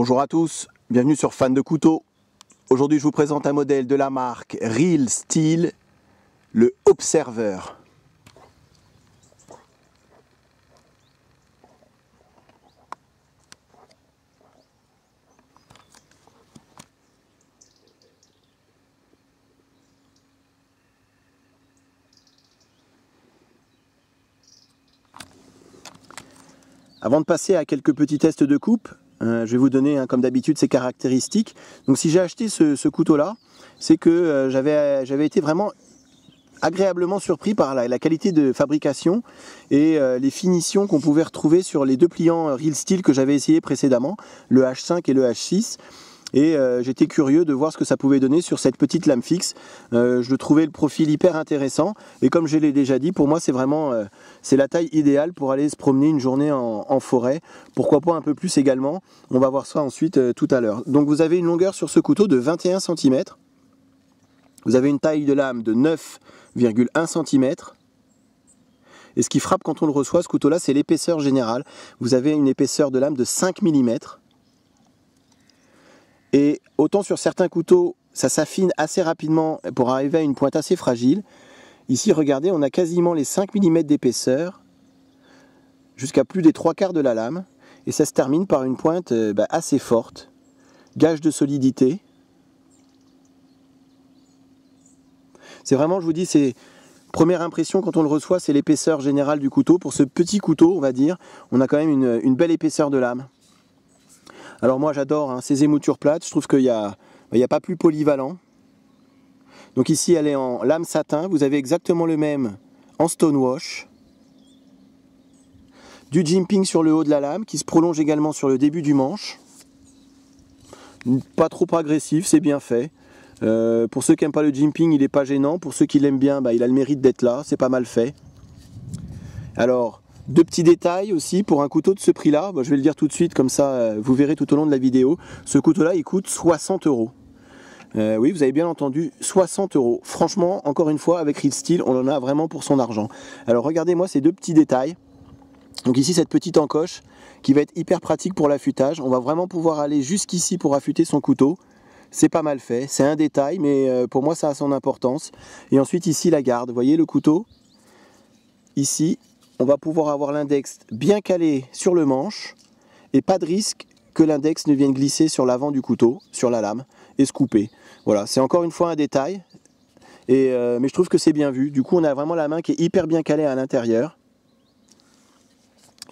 Bonjour à tous, bienvenue sur Fan de Couteaux. Aujourd'hui je vous présente un modèle de la marque Real Steel, le Observer. Avant de passer à quelques petits tests de coupe, je vais vous donner comme d'habitude ses caractéristiques. Donc si j'ai acheté ce couteau là, c'est que j'avais été vraiment agréablement surpris par la qualité de fabrication et les finitions qu'on pouvait retrouver sur les deux pliants Real Steel que j'avais essayé précédemment, le H5 et le H6. Et j'étais curieux de voir ce que ça pouvait donner sur cette petite lame fixe. Je trouvais le profil hyper intéressant et comme je l'ai déjà dit, pour moi c'est vraiment c'est la taille idéale pour aller se promener une journée en forêt. Pourquoi pas un peu plus également, on va voir ça ensuite tout à l'heure. Donc vous avez une longueur sur ce couteau de 21 cm. Vous avez une taille de lame de 9,1 cm. Et ce qui frappe quand on le reçoit, ce couteau là, c'est l'épaisseur générale. Vous avez une épaisseur de lame de 5 mm. Et autant sur certains couteaux, ça s'affine assez rapidement pour arriver à une pointe assez fragile. Ici, regardez, on a quasiment les 5 mm d'épaisseur, jusqu'à plus des 3/4 de la lame. Et ça se termine par une pointe assez forte, gage de solidité. C'est vraiment, je vous dis, c'est première impression quand on le reçoit, c'est l'épaisseur générale du couteau. Pour ce petit couteau, on va dire, on a quand même une belle épaisseur de lame. Alors moi j'adore ces émoutures plates, je trouve qu'il n'y a pas plus polyvalent. Donc ici elle est en lame satin, vous avez exactement le même en stonewash. Du jimping sur le haut de la lame qui se prolonge également sur le début du manche. Pas trop agressif, c'est bien fait. Pour ceux qui n'aiment pas le jimping, il n'est pas gênant. Pour ceux qui l'aiment bien, il a le mérite d'être là, c'est pas mal fait. Alors, deux petits détails aussi pour un couteau de ce prix-là. Je vais le dire tout de suite, comme ça vous verrez tout au long de la vidéo. Ce couteau-là, il coûte 60 €. Oui, vous avez bien entendu, 60 €. Franchement, encore une fois, avec Real Steel, on en a vraiment pour son argent. Alors regardez-moi ces deux petits détails. Donc ici, cette petite encoche qui va être hyper pratique pour l'affûtage. On va vraiment pouvoir aller jusqu'ici pour affûter son couteau. C'est pas mal fait, c'est un détail, mais pour moi, ça a son importance. Et ensuite, ici, la garde. Vous voyez le couteau? Ici, on va pouvoir avoir l'index bien calé sur le manche et pas de risque que l'index ne vienne glisser sur l'avant du couteau, sur la lame, et se couper. Voilà, c'est encore une fois un détail, mais je trouve que c'est bien vu. Du coup, on a vraiment la main qui est hyper bien calée à l'intérieur.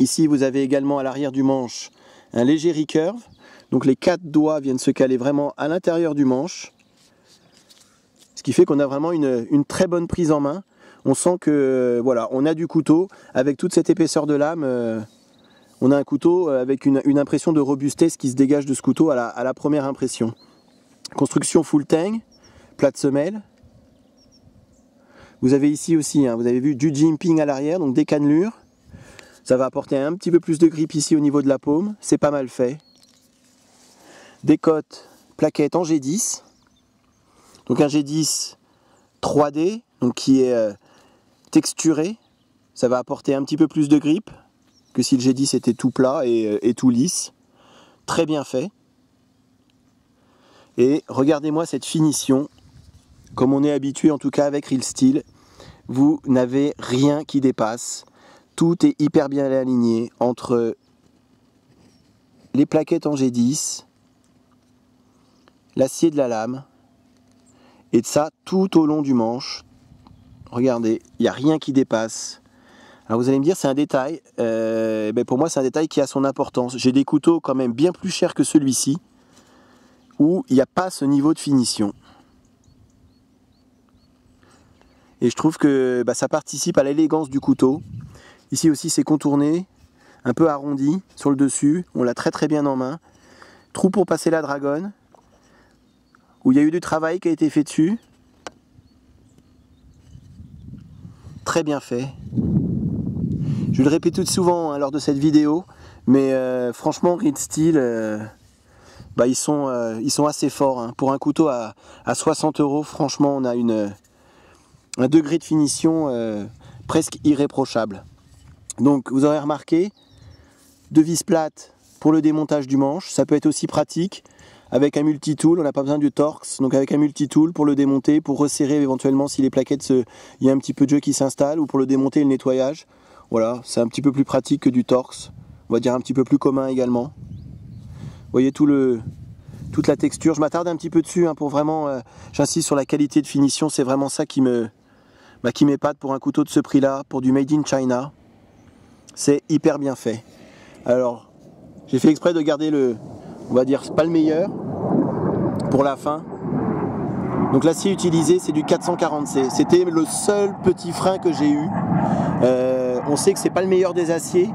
Ici, vous avez également à l'arrière du manche un léger recurve. Donc les 4 doigts viennent se caler vraiment à l'intérieur du manche. Ce qui fait qu'on a vraiment une très bonne prise en main. On sent que voilà, on a du couteau avec toute cette épaisseur de lame. On a un couteau avec une impression de robustesse qui se dégage de ce couteau à la première impression. Construction full tang, plate semelle. Vous avez ici aussi, vous avez vu du jimping à l'arrière, donc des cannelures. Ça va apporter un petit peu plus de grip ici au niveau de la paume. C'est pas mal fait. Des cotes plaquettes en G10. Donc un G10 3D, donc qui est texturé, ça va apporter un petit peu plus de grip que si le G10 était tout plat et tout lisse. Très bien fait. Et regardez-moi cette finition, comme on est habitué en tout cas avec Real Steel, vous n'avez rien qui dépasse. Tout est hyper bien aligné entre les plaquettes en G10, l'acier de la lame, et de ça tout au long du manche. Regardez, il n'y a rien qui dépasse. Alors vous allez me dire c'est un détail, pour moi c'est un détail qui a son importance. J'ai des couteaux quand même bien plus chers que celui-ci, où il n'y a pas ce niveau de finition. Et je trouve que ça participe à l'élégance du couteau. Ici aussi c'est contourné, un peu arrondi sur le dessus, on l'a très très bien en main. Trou pour passer la dragonne, où il y a eu du travail qui a été fait dessus. Très bien fait. Je le répète tout souvent lors de cette vidéo, mais franchement Real Steel, ils sont assez forts. Pour un couteau à 60 €, franchement on a un degré de finition presque irréprochable. Donc vous aurez remarqué, deux vis plates pour le démontage du manche. Ça peut être aussi pratique avec un multitool, on n'a pas besoin du Torx, donc avec un multitool pour le démonter, pour resserrer éventuellement si les plaquettes, il y a un petit peu de jeu qui s'installe, ou pour le démonter et le nettoyage. Voilà, c'est un petit peu plus pratique que du Torx, on va dire un petit peu plus commun également. Vous voyez toute la texture, je m'attarde un petit peu dessus pour vraiment, j'insiste sur la qualité de finition, c'est vraiment ça qui m'épate pour un couteau de ce prix-là, pour du Made in China. C'est hyper bien fait. Alors, j'ai fait exprès de garder on va dire, pas le meilleur, pour la fin. Donc l'acier utilisé, c'est du 440C. C'était le seul petit frein que j'ai eu. On sait que c'est pas le meilleur des aciers.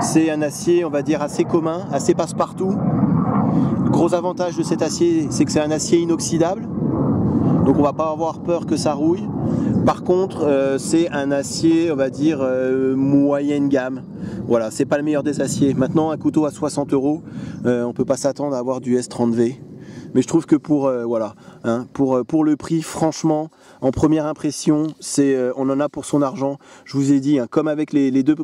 C'est un acier, on va dire, assez commun, assez passe-partout. Le gros avantage de cet acier, c'est que c'est un acier inoxydable. Donc on va pas avoir peur que ça rouille. Par contre, c'est un acier, on va dire, moyenne gamme. Voilà, c'est pas le meilleur des aciers. Maintenant, un couteau à 60 €, on peut pas s'attendre à avoir du S30V. Mais je trouve que pour le prix, franchement, en première impression, on en a pour son argent. Je vous ai dit, comme avec les deux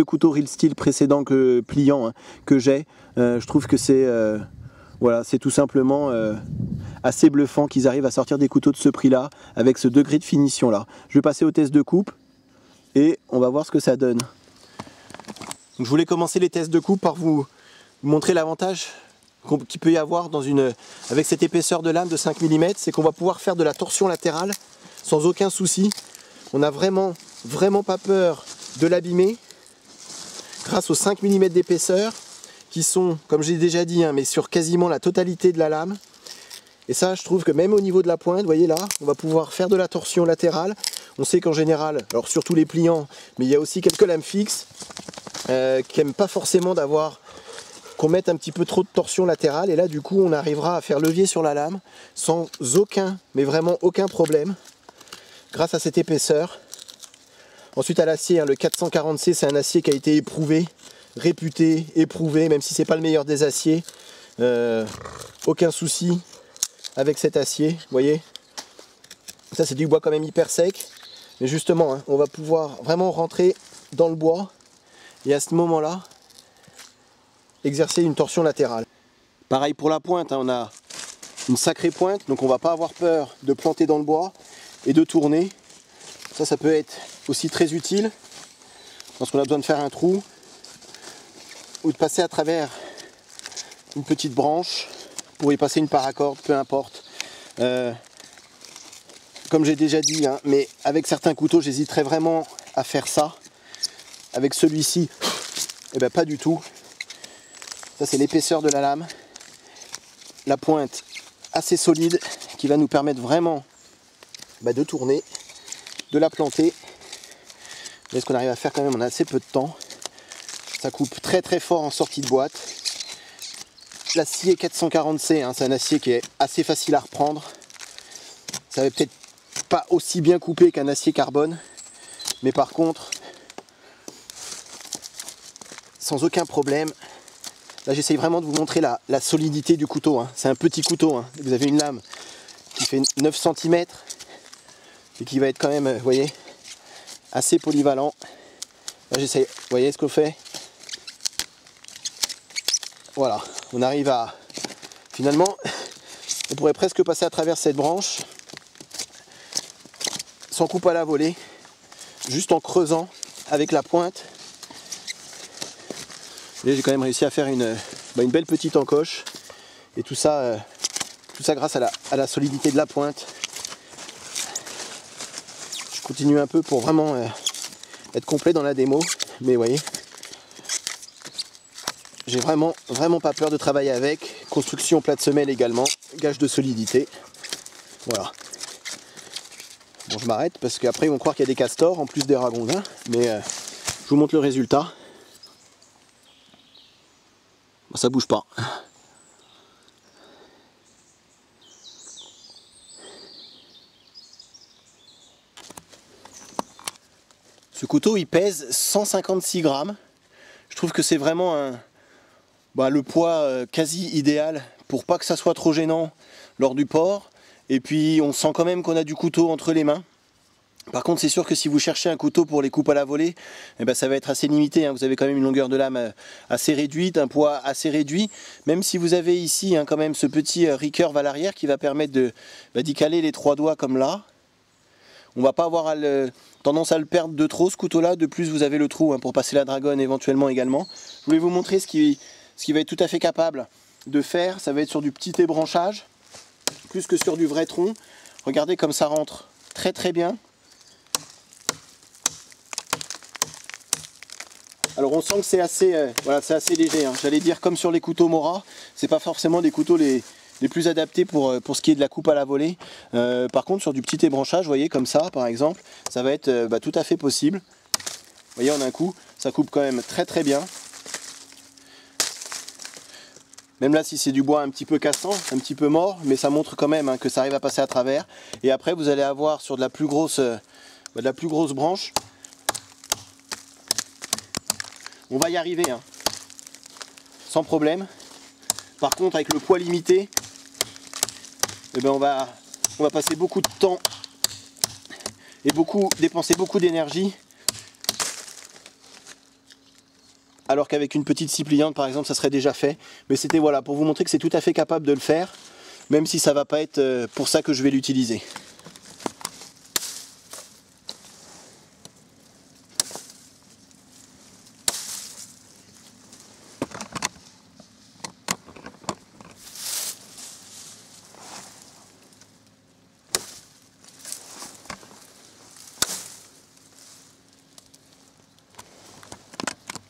couteaux Real Steel précédents pliants que j'ai, je trouve que c'est tout simplement assez bluffant qu'ils arrivent à sortir des couteaux de ce prix-là, avec ce degré de finition-là. Je vais passer au test de coupe et on va voir ce que ça donne. Donc, je voulais commencer les tests de coupe par vous montrer l'avantage qu'il peut y avoir avec cette épaisseur de lame de 5 mm, c'est qu'on va pouvoir faire de la torsion latérale sans aucun souci. On n'a vraiment pas peur de l'abîmer grâce aux 5 mm d'épaisseur qui sont, comme j'ai déjà dit, mais sur quasiment la totalité de la lame. Et ça, je trouve que même au niveau de la pointe, vous voyez là, on va pouvoir faire de la torsion latérale. On sait qu'en général, alors surtout les pliants, mais il y a aussi quelques lames fixes qui n'aiment pas forcément qu'on mette un petit peu trop de torsion latérale. Et là, du coup, on arrivera à faire levier sur la lame sans mais vraiment aucun problème, grâce à cette épaisseur. Ensuite, à l'acier, le 440C, c'est un acier qui a été éprouvé, réputé, éprouvé, même si c'est pas le meilleur des aciers. Aucun souci avec cet acier, vous voyez. Ça, c'est du bois quand même hyper sec. Mais justement, on va pouvoir vraiment rentrer dans le bois et à ce moment-là, exercer une torsion latérale. Pareil pour la pointe, on a une sacrée pointe, donc on va pas avoir peur de planter dans le bois et de tourner. Ça peut être aussi très utile lorsqu'on a besoin de faire un trou ou de passer à travers une petite branche pour y passer une paracorde, peu importe. Comme j'ai déjà dit, mais avec certains couteaux, j'hésiterais vraiment à faire ça. Avec celui-ci, pas du tout. Ça, c'est l'épaisseur de la lame. La pointe assez solide qui va nous permettre vraiment de tourner, de la planter. Mais ce qu'on arrive à faire quand même, on a assez peu de temps. Ça coupe très très fort en sortie de boîte. L'acier 440C, c'est un acier qui est assez facile à reprendre. Ça va peut-être pas aussi bien couper qu'un acier carbone, mais par contre, sans aucun problème. Là, j'essaye vraiment de vous montrer la solidité du couteau. C'est un petit couteau. Vous avez une lame qui fait 9 cm et qui va être quand même, vous voyez, assez polyvalent. Là, j'essaye, vous voyez ce qu'on fait. Voilà, on arrive à... Finalement, on pourrait presque passer à travers cette branche sans coupe à la volée, juste en creusant avec la pointe. Et j'ai quand même réussi à faire une belle petite encoche. Et tout ça grâce à la solidité de la pointe. Je continue un peu pour vraiment être complet dans la démo. Mais vous voyez, j'ai vraiment pas peur de travailler avec. Construction plate semelle également, gage de solidité. Voilà. Bon, je m'arrête parce qu'après ils vont croire qu'il y a des castors en plus des ragondins. Mais je vous montre le résultat. Ça bouge pas. Ce couteau il pèse 156 grammes. Je trouve que c'est vraiment le poids quasi idéal pour pas que ça soit trop gênant lors du port. Et puis on sent quand même qu'on a du couteau entre les mains. Par contre, c'est sûr que si vous cherchez un couteau pour les coupes à la volée, eh ben, ça va être assez limité, hein. Vous avez quand même une longueur de lame assez réduite, un poids assez réduit. Même si vous avez ici hein, quand même ce petit recurve à l'arrière qui va permettre d'y caler les 3 doigts comme là. On va pas avoir tendance à le perdre de trop ce couteau-là. De plus, vous avez le trou hein, pour passer la dragonne éventuellement également. Je voulais vous montrer ce qui va être tout à fait capable de faire. Ça va être sur du petit ébranchage, plus que sur du vrai tronc. Regardez comme ça rentre très très bien. Alors on sent que c'est assez, voilà, c'est assez léger, hein. J'allais dire comme sur les couteaux Mora, c'est pas forcément des couteaux les plus adaptés pour ce qui est de la coupe à la volée. Par contre sur du petit ébranchage, vous voyez comme ça par exemple, ça va être tout à fait possible. Vous voyez en un coup, ça coupe quand même très très bien. Même là si c'est du bois un petit peu cassant, un petit peu mort, mais ça montre quand même hein, que ça arrive à passer à travers. Et après vous allez avoir sur de la plus grosse branche. On va y arriver, hein, sans problème. Par contre, avec le poids limité, eh ben on va passer beaucoup de temps et dépenser beaucoup d'énergie. Alors qu'avec une petite scie pliante, par exemple, ça serait déjà fait. Mais c'était voilà pour vous montrer que c'est tout à fait capable de le faire, même si ça ne va pas être pour ça que je vais l'utiliser.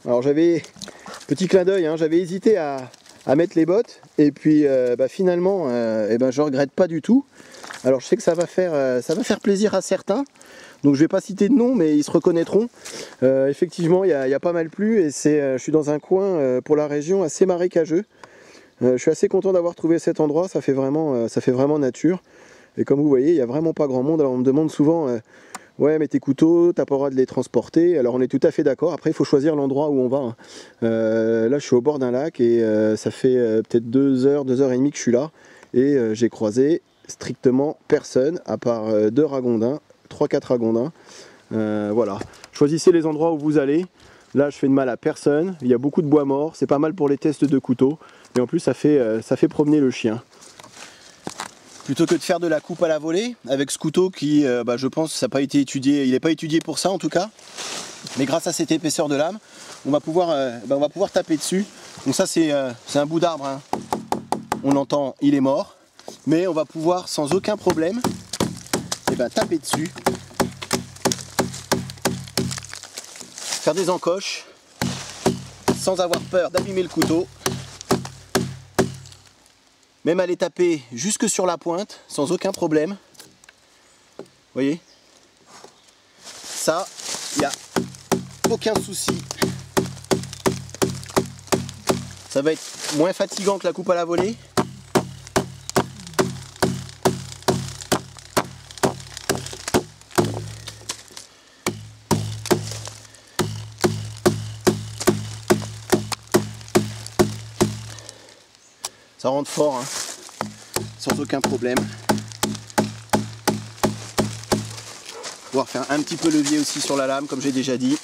Alors petit clin d'œil, hein, j'avais hésité à mettre les bottes et puis finalement je regrette pas du tout. Alors je sais que ça va faire plaisir à certains, donc je vais pas citer de nom mais ils se reconnaîtront. Effectivement il y a pas mal plu et je suis dans un coin pour la région assez marécageux. Je suis assez content d'avoir trouvé cet endroit, ça fait vraiment nature. Et comme vous voyez il n'y a vraiment pas grand monde. Alors on me demande souvent ouais mais tes couteaux, t'as pas le droit de les transporter. Alors on est tout à fait d'accord, après il faut choisir l'endroit où on va. Là je suis au bord d'un lac et ça fait peut-être 2h30 que je suis là. Et j'ai croisé strictement personne, à part 2 ragondins, 3-4 ragondins. Voilà, choisissez les endroits où vous allez. Là je fais de mal à personne, il y a beaucoup de bois mort, c'est pas mal pour les tests de couteaux. Et en plus ça fait promener le chien. Plutôt que de faire de la coupe à la volée avec ce couteau qui, je pense, ça n'a pas été étudié, il n'est pas étudié pour ça en tout cas. Mais grâce à cette épaisseur de lame, on va pouvoir taper dessus. Donc ça c'est un bout d'arbre, hein. On l'entend, il est mort. Mais on va pouvoir sans aucun problème taper dessus. Faire des encoches sans avoir peur d'abîmer le couteau. Même aller taper jusque sur la pointe, sans aucun problème. Vous voyez? Ça, il n'y a aucun souci. Ça va être moins fatigant que la coupe à la volée. Ça rentre fort, hein, sans aucun problème. Pouvoir faire un petit peu levier aussi sur la lame, comme j'ai déjà dit.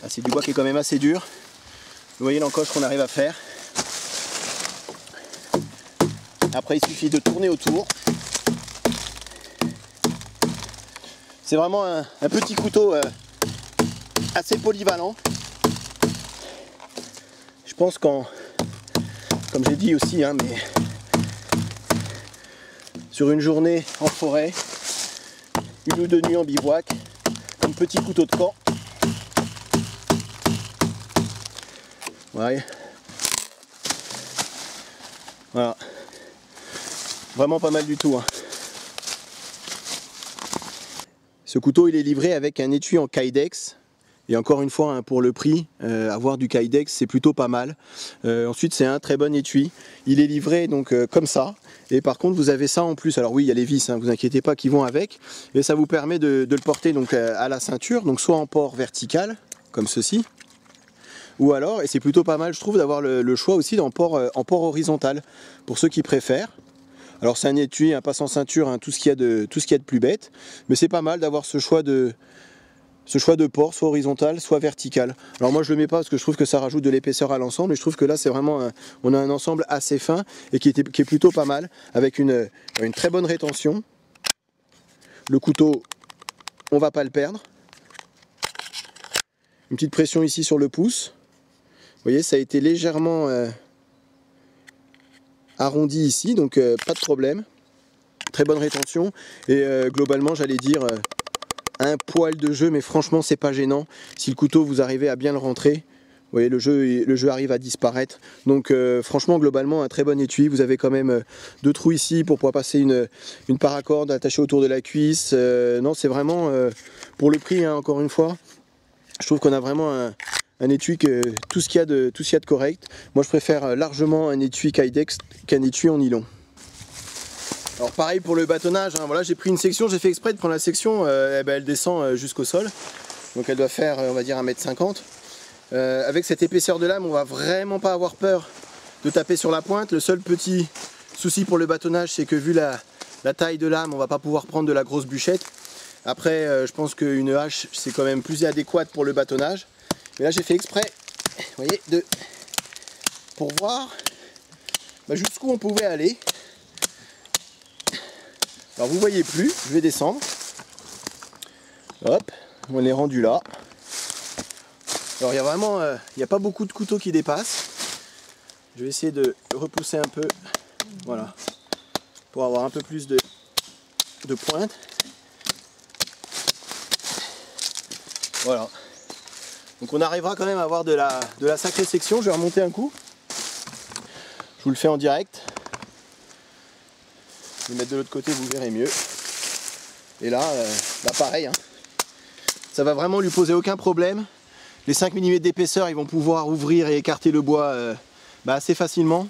Ah, c'est du bois qui est quand même assez dur. Vous voyez l'encoche qu'on arrive à faire. Après, il suffit de tourner autour. C'est vraiment un petit couteau assez polyvalent. Je pense comme j'ai dit aussi, hein, mais sur une journée en forêt, 1 ou 2 nuits en bivouac, comme petit couteau de camp. Ouais. Voilà. Vraiment pas mal du tout, hein. Ce couteau il est livré avec un étui en Kydex. Et encore une fois, hein, pour le prix, avoir du Kydex c'est plutôt pas mal. Ensuite c'est un très bon étui. Il est livré donc comme ça. Et par contre vous avez ça en plus. Alors oui il y a les vis, hein, vous inquiétez pas, qui vont avec. Et ça vous permet de le porter donc à la ceinture. Donc soit en port vertical, comme ceci. Ou alors, et c'est plutôt pas mal je trouve, d'avoir le choix aussi en port horizontal. Pour ceux qui préfèrent. Alors c'est un étui, un pas sans ceinture, hein, tout ce qu'il y a de plus bête. Mais c'est pas mal d'avoir ce choix de port, soit horizontal, soit vertical. Alors moi je le mets pas parce que je trouve que ça rajoute de l'épaisseur à l'ensemble, et je trouve que là c'est vraiment on a un ensemble assez fin et qui est plutôt pas mal, avec une très bonne rétention. Le couteau, on va pas le perdre. Une petite pression ici sur le pouce. Vous voyez, ça a été légèrement arrondi ici, donc pas de problème. Très bonne rétention et globalement j'allais dire un poil de jeu, mais franchement c'est pas gênant. Si le couteau vous arrivez à bien le rentrer, vous voyez, le jeu arrive à disparaître. Donc franchement globalement un très bon étui. Vous avez quand même deux trous ici pour pouvoir passer une paracorde attachée autour de la cuisse. Non, c'est vraiment pour le prix, hein, encore une fois, je trouve qu'on a vraiment un étui tout ce qu'il y a de correct. Moi je préfère largement un étui Kydex qu'un étui en nylon. Alors pareil pour le bâtonnage, hein, voilà, j'ai pris une section, j'ai fait exprès de prendre la section, elle descend jusqu'au sol, donc elle doit faire on va dire 1,50 m. Avec cette épaisseur de lame, on va vraiment pas avoir peur de taper sur la pointe. Le seul petit souci pour le bâtonnage, c'est que vu la taille de lame, on va pas pouvoir prendre de la grosse bûchette. Après je pense qu'une hache c'est quand même plus adéquate pour le bâtonnage, mais là j'ai fait exprès, vous voyez, pour voir jusqu'où on pouvait aller. Alors vous voyez plus, je vais descendre. Hop, on est rendu là. Alors il y a vraiment, il n'y a pas beaucoup de couteaux qui dépassent. Je vais essayer de repousser un peu, voilà, pour avoir un peu plus de pointe. Voilà. Donc on arrivera quand même à avoir de la sacrée section. Je vais remonter un coup. Je vous le fais en direct. Je vais mettre de l'autre côté, vous verrez mieux. Et là, pareil, hein. Ça va vraiment lui poser aucun problème. Les 5 mm d'épaisseur, ils vont pouvoir ouvrir et écarter le bois assez facilement.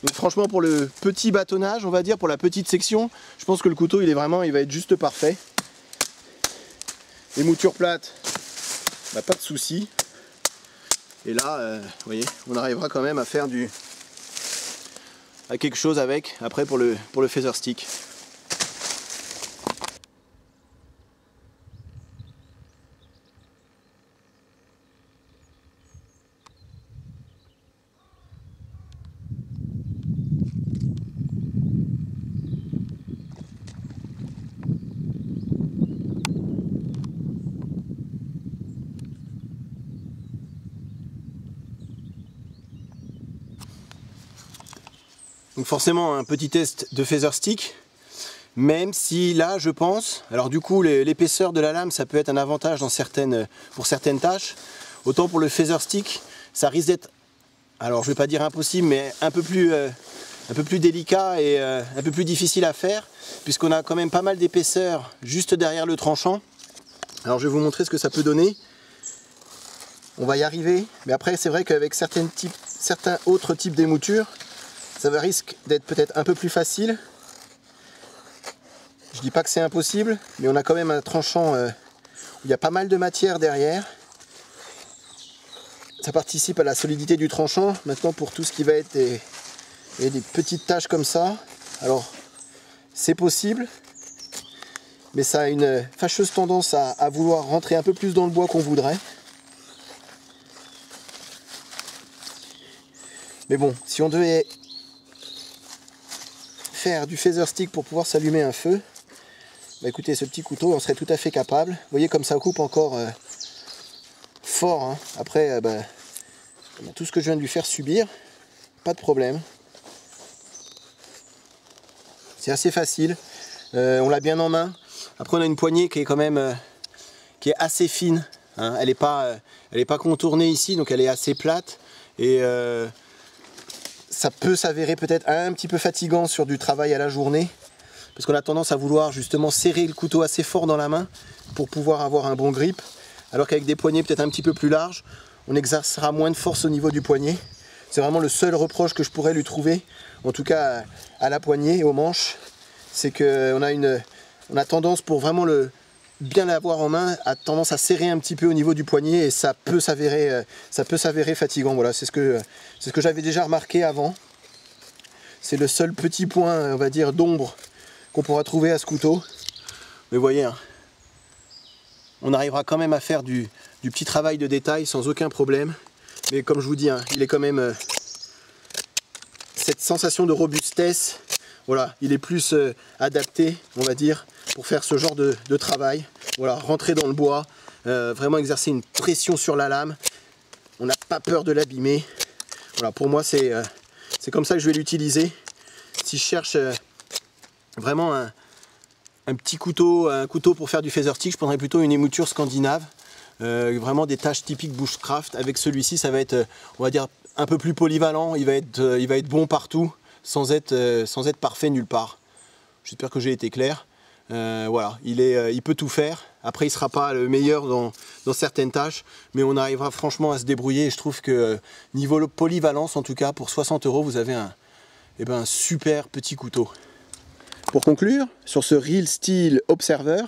Donc franchement, pour le petit bâtonnage, on va dire, pour la petite section, je pense que le couteau, il va être juste parfait. Les moutures plates, pas de souci. Et là, vous voyez, on arrivera quand même à faire à quelque chose avec, après pour le feather stick. Donc forcément un petit test de feather stick, même si là je pense, alors du coup l'épaisseur de la lame ça peut être un avantage pour certaines tâches, autant pour le feather stick ça risque d'être, alors je vais pas dire impossible, mais un peu plus délicat et un peu plus difficile à faire, puisqu'on a quand même pas mal d'épaisseur juste derrière le tranchant. Alors je vais vous montrer ce que ça peut donner. On va y arriver, mais après c'est vrai qu'avec certains autres types d'émoutures, ça risque d'être peut-être un peu plus facile. Je dis pas que c'est impossible, mais on a quand même un tranchant où il y a pas mal de matière derrière. Ça participe à la solidité du tranchant. Maintenant, pour tout ce qui va être des petites taches comme ça, alors c'est possible, mais ça a une fâcheuse tendance à vouloir rentrer un peu plus dans le bois qu'on voudrait. Mais bon, si on devait faire du feather stick pour pouvoir s'allumer un feu, écoutez, ce petit couteau on serait tout à fait capable. Vous voyez comme ça coupe encore fort, hein. Après tout ce que je viens de lui faire subir, pas de problème. C'est assez facile, on l'a bien en main. Après on a une poignée qui est quand même qui est assez fine, hein. Elle n'est pas contournée ici, donc elle est assez plate, et ça peut s'avérer peut-être un petit peu fatigant sur du travail à la journée, parce qu'on a tendance à vouloir justement serrer le couteau assez fort dans la main pour pouvoir avoir un bon grip, alors qu'avec des poignées peut-être un petit peu plus larges, on exercera moins de force au niveau du poignet. C'est vraiment le seul reproche que je pourrais lui trouver, en tout cas à la poignée et aux manches, c'est qu'on a tendance, pour vraiment bien l'avoir en main, a tendance à serrer un petit peu au niveau du poignet, et ça peut s'avérer fatigant. Voilà, c'est ce que j'avais déjà remarqué avant. c'est le seul petit point, on va dire, d'ombre qu'on pourra trouver à ce couteau. Mais vous voyez, hein, on arrivera quand même à faire du petit travail de détail sans aucun problème. Mais comme je vous dis, hein, il est quand même cette sensation de robustesse. Voilà, il est plus adapté, on va dire, pour faire ce genre de travail. Voilà, rentrer dans le bois, vraiment exercer une pression sur la lame. On n'a pas peur de l'abîmer. Voilà, pour moi, c'est comme ça que je vais l'utiliser. Si je cherche vraiment un petit couteau, un couteau pour faire du featherstick, je prendrais plutôt une émouture scandinave. Vraiment des tâches typiques bushcraft. Avec celui-ci, ça va être, on va dire, un peu plus polyvalent. Il va être bon partout, sans être parfait nulle part. J'espère que j'ai été clair. Voilà, il peut tout faire. Après, il ne sera pas le meilleur dans certaines tâches, mais on arrivera franchement à se débrouiller. Et je trouve que niveau polyvalence, en tout cas, pour 60 €, vous avez un super petit couteau. Pour conclure, sur ce Real Steel Observer,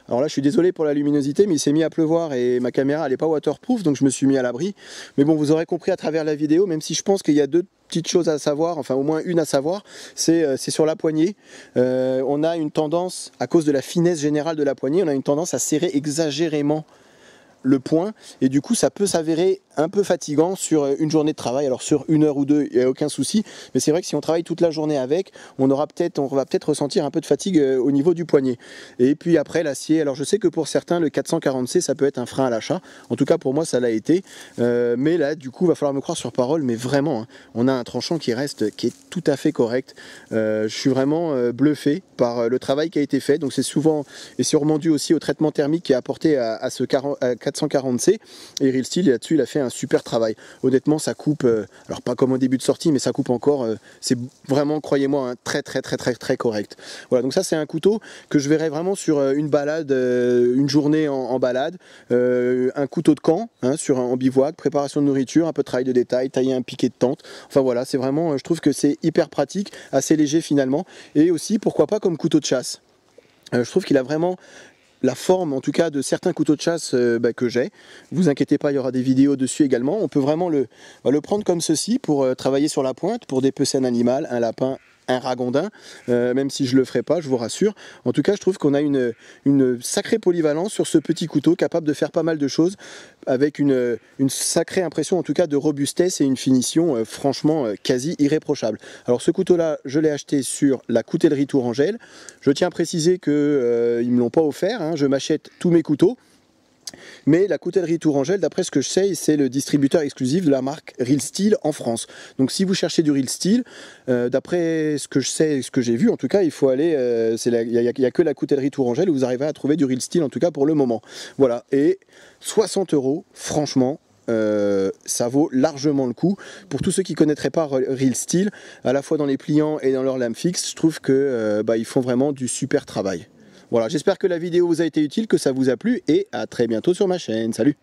alors là je suis désolé pour la luminosité, mais il s'est mis à pleuvoir et ma caméra elle n'est pas waterproof, donc je me suis mis à l'abri. Mais bon, vous aurez compris à travers la vidéo, même si je pense qu'il y a deux petites choses à savoir, enfin au moins une à savoir, c'est sur la poignée. On a une tendance, à cause de la finesse générale de la poignée, on a une tendance à serrer exagérément le poing, et du coup ça peut s'avérer un peu fatigant sur une journée de travail. Alors sur 1 heure ou 2, il n'y a aucun souci, mais c'est vrai que si on travaille toute la journée avec, on va peut-être ressentir un peu de fatigue au niveau du poignet. Et puis après l'acier, alors je sais que pour certains le 440C ça peut être un frein à l'achat, en tout cas pour moi ça l'a été, mais là du coup il va falloir me croire sur parole, mais vraiment hein, on a un tranchant qui est tout à fait correct. Je suis vraiment bluffé par le travail qui a été fait, donc c'est souvent et sûrement dû aussi au traitement thermique qui est apporté à ce 440C, et Real Steel là-dessus il a fait un super travail. Honnêtement ça coupe, alors pas comme au début de sortie, mais ça coupe encore, c'est vraiment, croyez-moi, un très correct. Voilà, donc ça c'est un couteau que je verrai vraiment sur une balade, une journée en balade, un couteau de camp, hein, en bivouac, préparation de nourriture, un peu de travail de détail, tailler un piquet de tente, enfin voilà, c'est vraiment, je trouve que c'est hyper pratique, assez léger finalement, et aussi pourquoi pas comme couteau de chasse. Je trouve qu'il a vraiment la forme en tout cas de certains couteaux de chasse que j'ai. Vous inquiétez pas, il y aura des vidéos dessus également. On peut vraiment le prendre comme ceci pour travailler sur la pointe, pour dépecer un animal, un lapin, un ragondin, même si je le ferai pas, je vous rassure. En tout cas, je trouve qu'on a une sacrée polyvalence sur ce petit couteau, capable de faire pas mal de choses, avec une sacrée impression en tout cas de robustesse et une finition franchement quasi irréprochable. Alors ce couteau-là, je l'ai acheté sur la coutellerie Tourangelle. Je tiens à préciser que ils me l'ont pas offert, hein. Je m'achète tous mes couteaux. Mais la coutellerie Tourangelle, d'après ce que je sais, c'est le distributeur exclusif de la marque Real Steel en France. Donc si vous cherchez du Real Steel, d'après ce que je sais et ce que j'ai vu, en tout cas, il faut aller, il n'y a que la coutellerie Tourangelle où vous arrivez à trouver du Real Steel, en tout cas pour le moment. Voilà, et 60 €, franchement, ça vaut largement le coup. Pour tous ceux qui ne connaîtraient pas Real Steel, à la fois dans les pliants et dans leur lame fixe, je trouve que ils font vraiment du super travail. Voilà, j'espère que la vidéo vous a été utile, que ça vous a plu, et à très bientôt sur ma chaîne. Salut!